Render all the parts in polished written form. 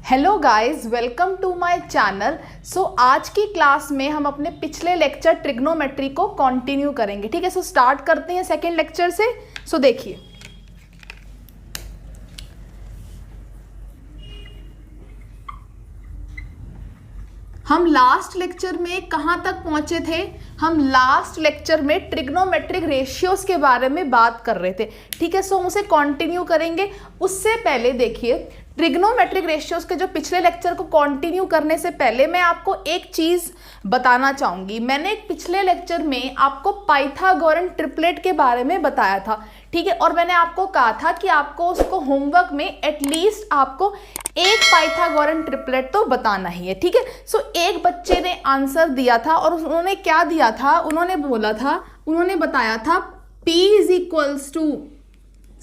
Hello guys, welcome to my channel. So आज की class में हम अपने पिछले लेक्चर ट्रिग्नोमेट्री को कंटिन्यू करेंगे। ठीक है, सो स्टार्ट करते हैं सेकंड लेक्चर से। सो देखिए, हम लास्ट लेक्चर में कहाँ तक पहुंचे थे। हम लास्ट लेक्चर में ट्रिग्नोमेट्रिक रेशियोज के बारे में बात कर रहे थे। ठीक है, सो हम उसे कंटिन्यू करेंगे। उससे पहले देखिए, ट्रिग्नोमेट्रिक रेशियोज के जो पिछले लेक्चर को कंटिन्यू करने से पहले मैं आपको एक चीज़ बताना चाहूँगी। मैंने एक पिछले लेक्चर में आपको पाइथागोरन ट्रिपलेट के बारे में बताया था। ठीक है, और मैंने आपको कहा था कि आपको उसको होमवर्क में एटलीस्ट आपको एक पाइथागोरन ट्रिपलेट तो बताना ही है। ठीक है, सो एक बच्चे ने आंसर दिया था और उन्होंने क्या दिया था, उन्होंने बताया था P is equals to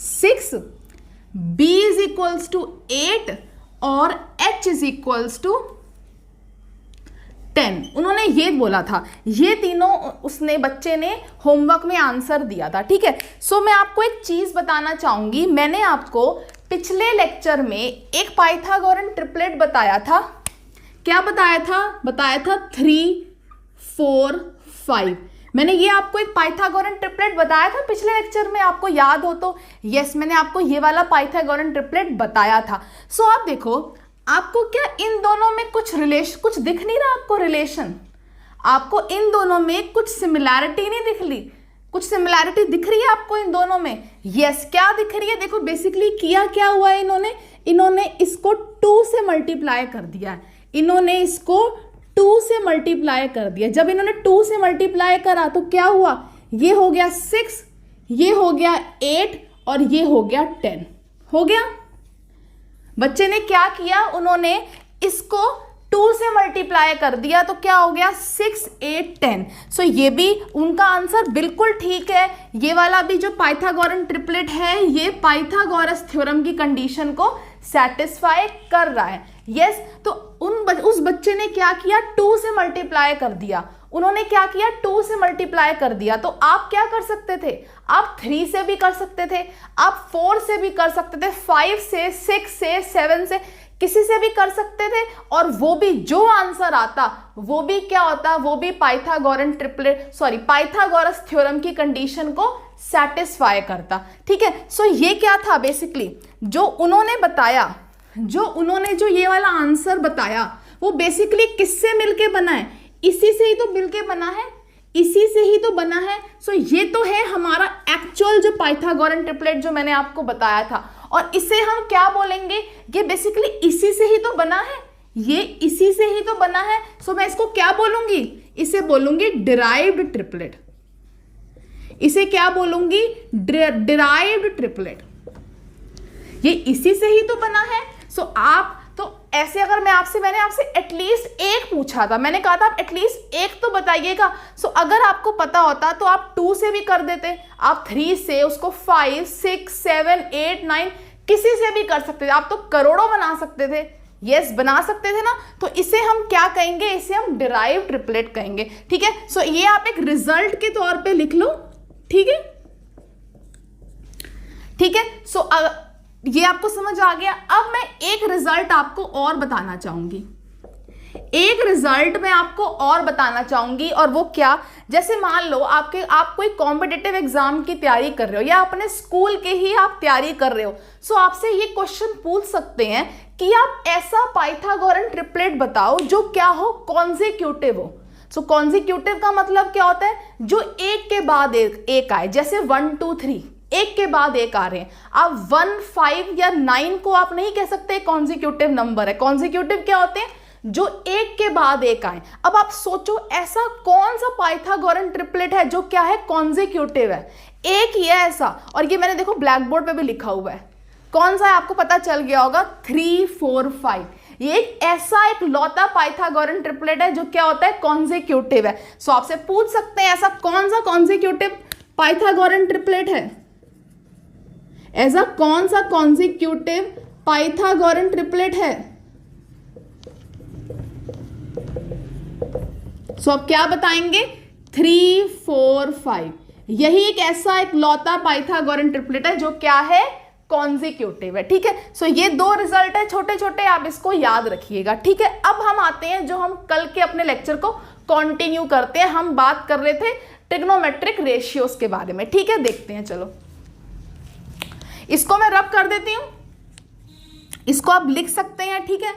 6, B is equals to 8 और H इज इक्वल्स टू 10। उन्होंने ये बोला था, ये तीनों उसने बच्चे ने होमवर्क में आंसर दिया था। ठीक है, सो मैं आपको एक चीज बताना चाहूंगी। मैंने आपको पिछले लेक्चर में एक पाइथागोरन ट्रिपलेट बताया था। क्या बताया था 3, 4, 5। मैंने ये आपको एक पाइथागोरन ट्रिपलेट बताया था पिछले लेक्चर में, आपको याद हो तो। यस, मैंने आपको ये वाला पाइथागोरन ट्रिपलेट बताया था। सो आप देखो, आपको क्या इन दोनों में कुछ दिख नहीं रहा आपको रिलेशन? आपको इन दोनों में कुछ सिमिलैरिटी नहीं दिख रही? कुछ सिमिलैरिटी दिख रही है आपको इन दोनों में? यस, क्या दिख रही है? देखो, बेसिकली किया क्या हुआ है, इन्होंने इसको 2 से मल्टीप्लाई कर दिया। इन्होंने इसको 2 से मल्टीप्लाई कर दिया। जब इन्होंने 2 से मल्टीप्लाई करा तो क्या हुआ? ये हो गया 6, ये हो गया 8 और ये हो गया 10। हो गया। बच्चे ने क्या किया, उन्होंने इसको 2 से मल्टीप्लाई कर दिया तो क्या हो गया? 6, 8, 10। सो ये भी उनका आंसर बिल्कुल ठीक है। ये वाला भी जो पाइथागोरन ट्रिपलेट है, ये पाइथागोरस थ्योरम की कंडीशन को सेटिस्फाई कर रहा है। यस, तो उस बच्चे ने क्या किया? 2 से मल्टीप्लाई कर दिया। उन्होंने क्या किया? 2 से मल्टीप्लाई कर दिया। तो आप क्या कर सकते थे? आप 3 से भी कर सकते थे, आप 4 से भी कर सकते थे, 5 से, 6 से, 7 से, किसी से भी कर सकते थे। और वो भी जो आंसर आता वो भी क्या होता? वो भी पाइथागोरस थ्योरम की कंडीशन को सेटिस्फाई करता। ठीक है, सो ये क्या था बेसिकली जो ये वाला आंसर बताया, वो बेसिकली किससे मिलके बना है? इसी से ही तो मिलके बना है, इसी से ही तो बना है। सो ये तो है हमारा एक्चुअल जो पाइथागोरन ट्रिपलेट जो मैंने आपको बताया था। और इसे हम क्या बोलेंगे? ये बेसिकली इसी से ही तो बना है, ये इसी से ही तो बना है। सो मैं इसको क्या बोलूंगी? इसे बोलूंगी डिराइव्ड ट्रिपलेट। इसे क्या बोलूंगी? Derived triplet. ये इसी से ही तो बना है। सो आप तो ऐसे, अगर मैंने आपसे एटलीस्ट एक पूछा था, मैंने कहा था आप एटलीस्ट एक तो बताइएगा। सो अगर आपको पता होता तो आप 2 से भी कर देते, आप 3 से, उसको 5, 6, 7, 8, 9 किसी से भी कर सकते थे। आप तो करोड़ों बना सकते थे। यस, बना सकते थे ना। तो इसे हम क्या कहेंगे? इसे हम डिराइव्ड ट्रिपलेट कहेंगे। ठीक है, सो ये आप एक रिजल्ट के तौर पे लिख लो। ठीक है, ठीक है। सो ये आपको समझ आ गया। अब मैं एक रिजल्ट आपको और बताना चाहूंगी। और वो क्या? जैसे मान लो आप कोई कॉम्पिटिटिव एग्जाम की तैयारी कर रहे हो या अपने स्कूल के ही आप तैयारी कर रहे हो। सो आपसे ये क्वेश्चन पूछ सकते हैं कि आप ऐसा पाइथागोरन ट्रिपलेट बताओ जो क्या हो? कॉन्जिक्यूटिव हो। सो कॉन्जिक्यूटिव का मतलब क्या होता है? जो एक के बाद एक आए। जैसे 1, 2, 3 एक के बाद एक आ रहे हैं। आप 1, 5 या 9 को आप नहीं कह सकते कॉन्जिक्यूटिव नंबर है। कॉन्जिक्यूटिव क्या होते हैं? जो एक के बाद एक आए। अब आप सोचो, ऐसा कौन सा पाइथागोरन ट्रिपलेट है जो क्या है? कॉन्जिक्यूटिव है। एक ही है ऐसा। और ये मैंने देखो ब्लैक बोर्ड पे भी लिखा हुआ है। कौन सा है आपको पता चल गया होगा? 3, 4, 5। ये एक लौता पाइथागोरन ट्रिपलेट है जो क्या होता है? कॉन्जिक्यूटिव है। सो आपसे पूछ सकते हैं ऐसा कौन सा कॉन्जिक्यूटिव पाइथागोरन ट्रिपलेट है? ऐसा कौन सा कॉन्जिक्यूटिव पाइथागोरन ट्रिपलेट है? सो आप क्या बताएंगे? 3, 4, 5। यही एक ऐसा एक लौता पाइथागोरन ट्रिपलेट है जो क्या है? कॉन्जिक्यूटिव है, ठीक है। सो ये दो रिजल्ट है छोटे छोटे, आप इसको याद रखिएगा, ठीक है। अब हम आते हैं जो हम कल के अपने लेक्चर को कंटिन्यू करते हैं। हम बात कर रहे थे ट्रिग्नोमेट्रिक रेशियोज के बारे में, ठीक है। देखते हैं, चलो इसको मैं रब कर देती हूं, इसको आप लिख सकते हैं, ठीक है।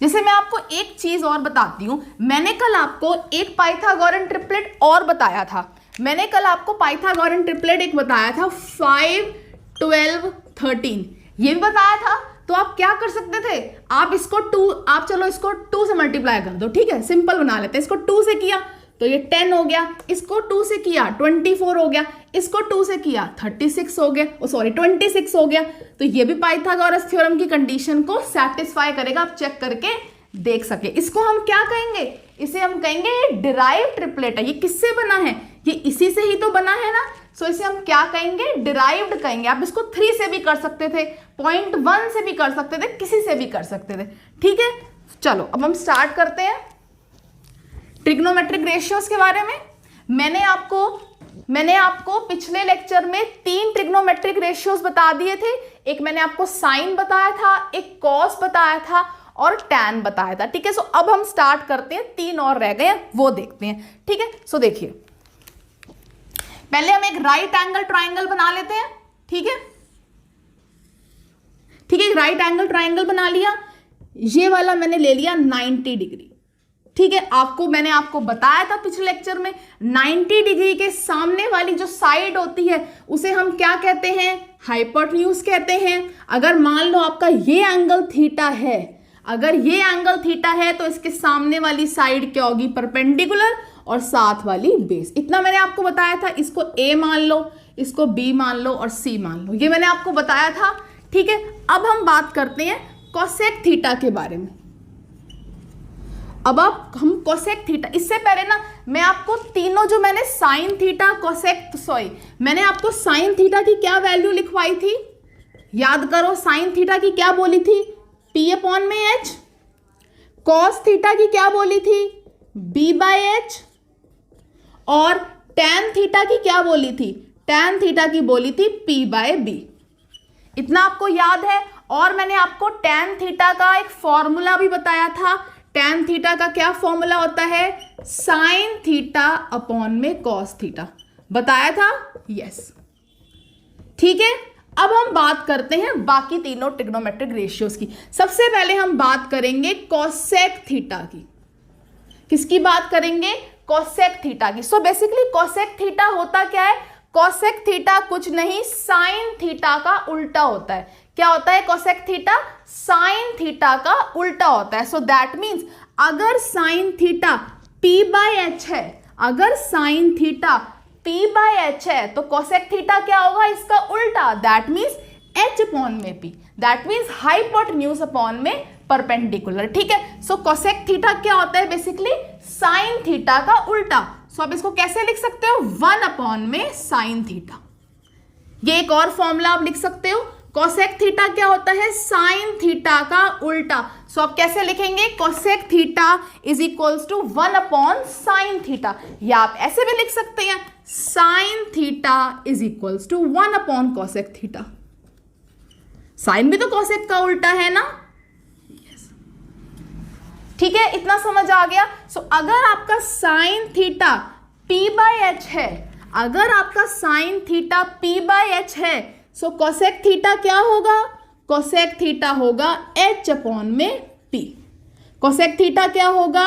जैसे मैं आपको एक चीज और बताती हूं, मैंने कल आपको एक पाइथागोरन ट्रिपलेट और बताया था। मैंने कल आपको पाइथागोरन ट्रिपलेट एक बताया था 5, 12, 13, ये भी बताया था। तो आप क्या कर सकते थे, आप इसको 2, आप चलो इसको 2 से मल्टीप्लाई कर दो, ठीक है, सिंपल बना लेते हैं। इसको 2 से किया तो ये 10 हो गया, इसको 2 से किया 24 हो गया, इसको 2 से किया 36 हो गया, 26 हो गया। तो ये भी पाइथागोरस थ्योरम की कंडीशन को सेटिस्फाई करेगा, आप चेक करके देख सके। इसको हम क्या कहेंगे, इसे हम कहेंगे ये डिराइव ट्रिपलेट है। ये किससे बना है, ये इसी से ही तो बना है ना। सो इसे हम क्या कहेंगे, डिराइव्ड कहेंगे। आप इसको 3 से भी कर सकते थे, 0.1 से भी कर सकते थे, किसी से भी कर सकते थे, ठीक है। चलो अब हम स्टार्ट करते हैं ट्रिग्नोमेट्रिक रेशियोज के बारे में। मैंने आपको पिछले लेक्चर में 3 ट्रिग्नोमेट्रिक रेशियोज बता दिए थे। एक मैंने आपको साइन बताया था, एक कॉस बताया था और टैन बताया था, ठीक है। सो अब हम स्टार्ट करते हैं, 3 और रह गए हैं, वो देखते हैं, ठीक है। सो देखिए, पहले हम एक राइट एंगल ट्राइंगल बना लेते हैं, ठीक है। ठीक है, राइट एंगल ट्राइंगल बना लिया, ये वाला मैंने ले लिया 90 डिग्री, ठीक है। मैंने आपको बताया था पिछले लेक्चर में 90 डिग्री के सामने वाली जो साइड होती है उसे हम क्या कहते हैं, हाइपोटेन्यूज कहते हैं। अगर मान लो आपका ये एंगल थीटा है, अगर ये एंगल थीटा है तो इसके सामने वाली साइड क्या होगी, परपेंडिकुलर, और साथ वाली बेस। इतना मैंने आपको बताया था। इसको ए मान लो, इसको बी मान लो और सी मान लो, ये मैंने आपको बताया था, ठीक है। अब हम बात करते हैं कोसेक थीटा के बारे में। अब हम कोसेक थीटा, इससे पहले ना मैं आपको तीनों जो मैंने साइन थीटा, मैंने आपको साइन थीटा की क्या वैल्यू लिखवाई थी, याद करो। साइन थीटा की क्या बोली थी, P/H। कॉस थीटा की क्या बोली थी, B/H। और टैन थीटा की क्या बोली थी, टैन थीटा की बोली थी P/B। इतना आपको याद है। और मैंने आपको टैन थीटा का एक फॉर्मूला भी बताया था। टैन थीटा का क्या फॉर्मूला होता है, साइन थीटा अपॉन में कॉस थीटा, बताया था, यस, ठीक है। अब हम बात करते हैं बाकी तीनों ट्रिग्नोमेट्रिक रेशियोज की। सबसे पहले हम बात करेंगे कोसेक थीटा की। किसकी बात करेंगे, कोसेक थीटा की। सो बेसिकली कोसेक थीटा होता क्या है, कोसेक थीटा कुछ नहीं, साइन थीटा का उल्टा होता है। क्या होता है कोसेक थीटा, साइन थीटा का उल्टा होता है। सो दैट मीन्स अगर साइन थीटा P/H है, अगर साइन थीटा P/H है तो कोसेक थीटा क्या होगा, इसका उल्टा, that means H/P, that means hypotenuse upon में परपेंडिकुलर, ठीक है। सो कोसेक थीटा क्या होता है, बेसिकली साइन थीटा का उल्टा। सो आप इसको कैसे लिख सकते हो, 1 में साइन थीटा। ये एक और फॉर्मूला आप लिख सकते हो। कोसेक थीटा क्या होता है, साइन थीटा का उल्टा। सो आप कैसे लिखेंगे, cosec theta is equals to 1 sine theta, या आप ऐसे भी लिख सकते हैं, sine theta is equals to 1 cosec theta. Sine भी तो कोसेक का उल्टा है ना, ठीक है। इतना समझ आ गया। सो अगर आपका साइन थीटा P/H है, अगर आपका साइन थीटा P/H है, सो कोसेक थीटा क्या होगा, कोसेक थीटा होगा H/P। कोसेक थीटा क्या होगा,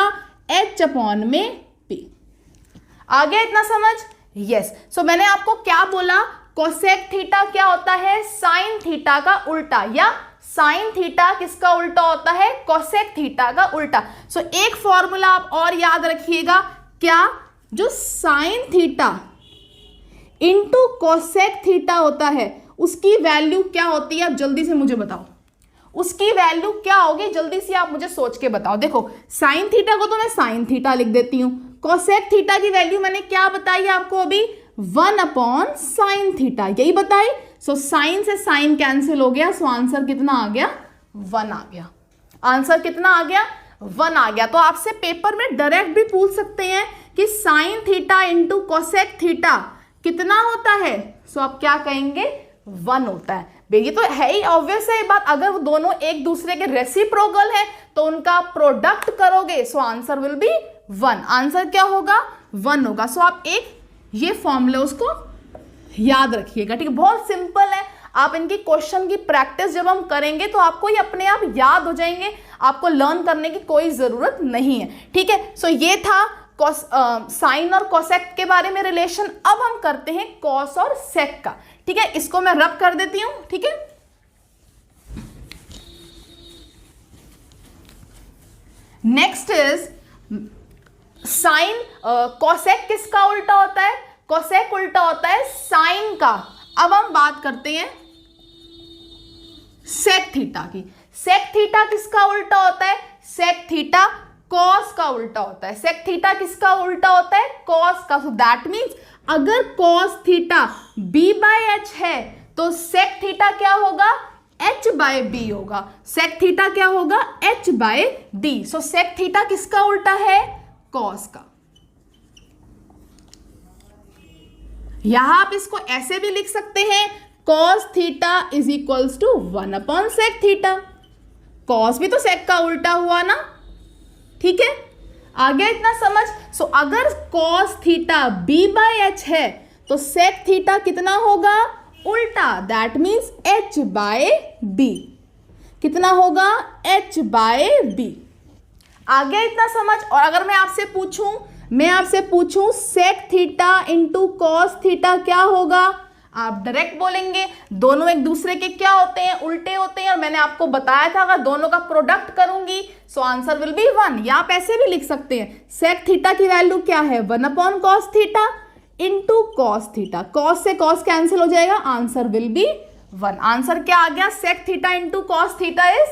H/P। आ गया इतना समझ, यस। सो मैंने आपको क्या बोला, कोसेक थीटा क्या होता है, साइन थीटा का उल्टा, या साइन थीटा किसका उल्टा होता है, कोसेक थीटा का उल्टा। सो एक फॉर्मूला आप और याद रखिएगा, क्या, जो sine theta into cosec theta होता है उसकी वैल्यू क्या होती है, आप जल्दी से मुझे बताओ, उसकी वैल्यू क्या होगी, जल्दी से आप मुझे सोच के बताओ। देखो साइन थीटा को तो मैं साइन थीटा लिख देती हूं, कोसेक थीटा की वैल्यू मैंने क्या बताई आपको अभी, 1 साइन थीटा, यही बताई। सो साइन से साइन कैंसिल हो गया, सो आंसर कितना आ गया, 1 आ गया। आंसर कितना आ गया, 1 आ गया। तो आपसे पेपर में डायरेक्ट भी पूछ सकते हैं कि sine theta into cosec theta कितना होता है। सो आप क्या कहेंगे, 1 होता है। ये तो है ही ऑब्वियस है बात, अगर वो दोनों एक दूसरे के रेसिप्रोकल है तो उनका प्रोडक्ट करोगे so answer will be 1। Answer क्या होगा? 1 होगा। सो आप एक ये फॉर्मूले उसको याद रखिएगा, ठीक है, बहुत सिंपल है। आप इनकी क्वेश्चन की प्रैक्टिस जब हम करेंगे तो आपको ये अपने आप याद हो जाएंगे, आपको लर्न करने की कोई जरूरत नहीं है, ठीक है। सो ये था साइन और कोसेक के बारे में रिलेशन। अब हम करते हैं कॉस और सेक का, ठीक है। इसको मैं रब कर देती हूं, ठीक है। Next is sine. कोसेक किसका उल्टा होता है? कोसेक उल्टा होता है साइन का। अब हम बात करते हैं सेक थीटा की। सेक थीटा किसका उल्टा होता है? सेक थीटा कॉस का उल्टा होता है। सेक थीटा किसका उल्टा होता है? कॉस का। सो दैट मीन्स अगर कॉस थीटा b/h है तो सेक थीटा क्या होगा? h/b होगा। सेक थीटा क्या होगा? h/d। सो सेक थीटा किसका उल्टा है? कॉस का। यहां आप इसको ऐसे भी लिख सकते हैं, cos theta is equals to 1 sec theta. Cos भी तो सेक का उल्टा हुआ ना, ठीक है। आ गया इतना समझ? सो अगर कॉस थीटा b/h है तो सेक थीटा कितना होगा? उल्टा। That means h/b। कितना होगा? h/b। आ गया इतना समझ? और अगर मैं आपसे पूछूं sec theta into cos theta क्या होगा? आप डायरेक्ट बोलेंगे दोनों एक दूसरे के क्या होते हैं? उल्टे होते हैं। और मैंने आपको बताया था अगर दोनों का प्रोडक्ट करूंगी सो आंसर विल बी 1। या आप ऐसे भी लिख सकते हैं, सेक थीटा की वैल्यू क्या है? 1 cos theta into cos theta. Cos से कॉस कैंसिल हो जाएगा, आंसर विल बी 1। आंसर क्या आ गया? Sec theta into cos theta is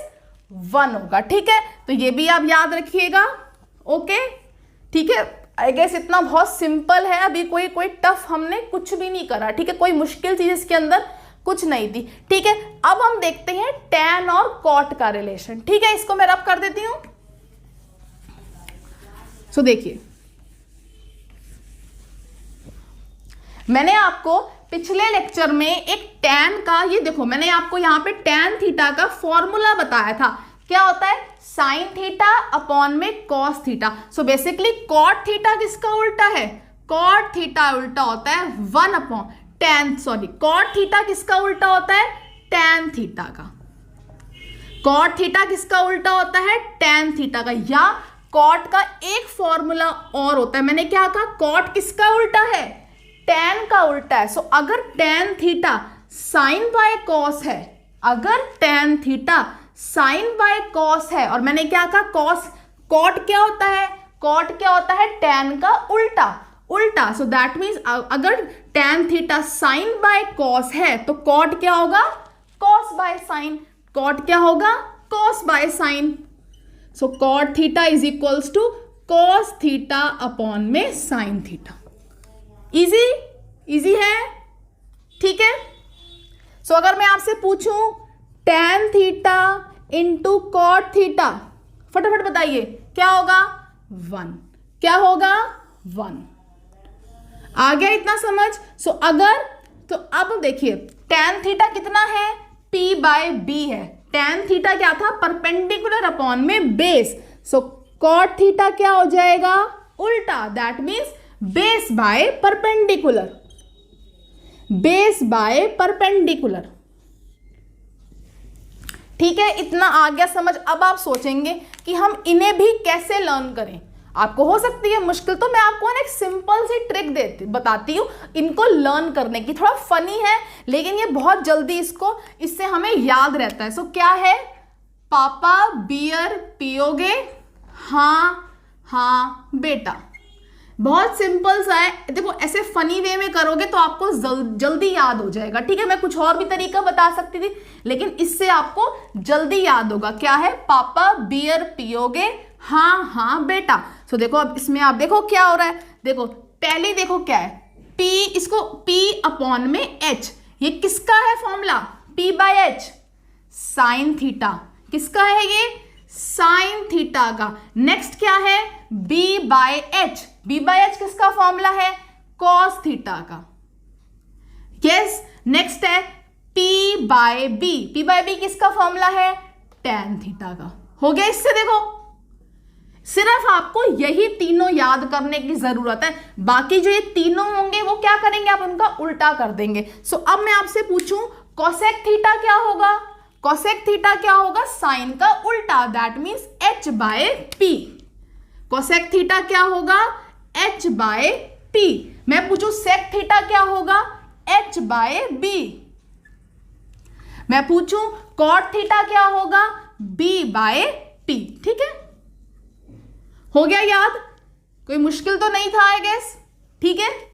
1 होगा, ठीक है। तो ये भी आप याद रखिएगा, ओके, ठीक है। आई गेस इतना बहुत सिंपल है। अभी कोई टफ हमने कुछ भी नहीं करा, ठीक है। कोई मुश्किल चीज इसके अंदर कुछ नहीं थी, ठीक है। अब हम देखते हैं टैन और कॉट का रिलेशन, ठीक है। इसको मैं रब कर देती हूं। सो देखिए, मैंने आपको पिछले लेक्चर में एक टैन का, ये देखो मैंने आपको यहां पे टैन थीटा का फॉर्मूला बताया था। क्या होता है? साइन थीटा अपॉन में cos theta. So basically cot theta किसका उल्टा है? कॉट थीटा उल्टा होता है 1 upon tan, sorry, cot theta किसका उल्टा होता है? टैन थीटा का। कॉट थीटा किसका उल्टा होता है? टैन थीटा का। या कॉट का एक फॉर्मूला और होता है, मैंने क्या कहा? कॉट किसका उल्टा है? टैन का उल्टा है। सो अगर tan theta sine by cos है, अगर tan theta sine by cos है, और मैंने क्या कहा? कॉस, कॉट क्या होता है? कॉट क्या होता है? टैन का उल्टा। सो दैट मीन्स अगर tan theta sine by cos है तो कॉट क्या होगा? Cos by sign. कॉट क्या होगा? Cos by sine. So cot theta is equals to cos theta upon में साइन थीटा। इजी है, ठीक है। सो अगर मैं आपसे पूछूं tan theta into cot theta, फटाफट बताइए क्या होगा? 1। क्या होगा? 1। आ गया इतना समझ? सो अगर, तो अब देखिए टैन थीटा कितना है? p/b है। टैन थीटा क्या था? परपेंडिकुलर अपॉन में बेस। सो कॉट थीटा क्या हो जाएगा? उल्टा। That means base by perpendicular. Base by perpendicular, ठीक है। इतना आ गया समझ? अब आप सोचेंगे कि हम इन्हें भी कैसे लर्न करें। आपको हो सकती है मुश्किल, तो मैं आपको एक सिंपल सी ट्रिक बताती हूँ इनको लर्न करने की। थोड़ा फनी है लेकिन ये बहुत जल्दी इससे हमें याद रहता है। सो क्या है? पापा बियर पियोगे? हाँ बेटा। बहुत सिंपल सा है। देखो ऐसे फनी वे में करोगे तो आपको जल्दी याद हो जाएगा, ठीक है। मैं कुछ और भी तरीका बता सकती थी लेकिन इससे आपको जल्दी याद होगा। क्या है? पापा बियर पियोगे? हाँ बेटा। सो देखो अब इसमें आप देखो क्या हो रहा है। देखो पहले देखो क्या है, P, इसको P अपॉन में H। ये किसका है फॉर्मूला? p/h, sine theta. किसका है ये? साइन थीटा का। नेक्स्ट क्या है? b/h। b/h किसका फॉर्मूला है? कॉस थीटा का। यस। नेक्स्ट है P by b. P by b किसका फॉर्मूला है? tan थीटा का। हो गया इससे? देखो सिर्फ आपको यही तीनों याद करने की जरूरत है, बाकी जो ये तीनों होंगे वो क्या करेंगे आप उनका उल्टा कर देंगे। सो अब मैं आपसे पूछूं कोसेक थीटा क्या होगा? कोसेक थीटा क्या होगा? साइन का उल्टा, that means h by p. Cosec theta क्या होगा? h by p. मैं पूछूं सेक थीटा क्या होगा? h by b. मैं पूछूं कॉट थीटा क्या होगा? b by p. ठीक है, हो गया याद? कोई मुश्किल तो नहीं था आई गेस? ठीक है।